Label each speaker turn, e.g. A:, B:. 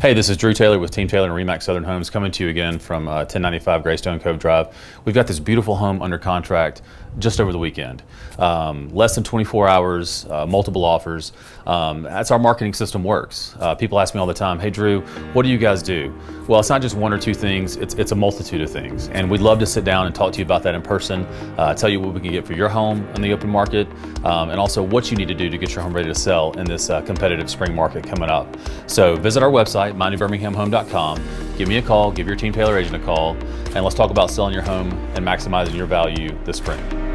A: Hey, this is Drew Taylor with Team Taylor and Remax Southern Homes coming to you again from 1095 Greystone Cove Drive. We've got this beautiful home under contract just over the weekend. Less than 24 hours, multiple offers. That's our marketing system works. People ask me all the time, hey Drew, what do you guys do? Well, it's not just one or two things, it's a multitude of things. And we'd love to sit down and talk to you about that in person, tell you what we can get for your home in the open market, and also what you need to do to get your home ready to sell in this competitive spring market coming up. So visit our website, mindybirminghamhome.com. Give me a call, give your Team Taylor agent a call, and let's talk about selling your home and maximizing your value this spring.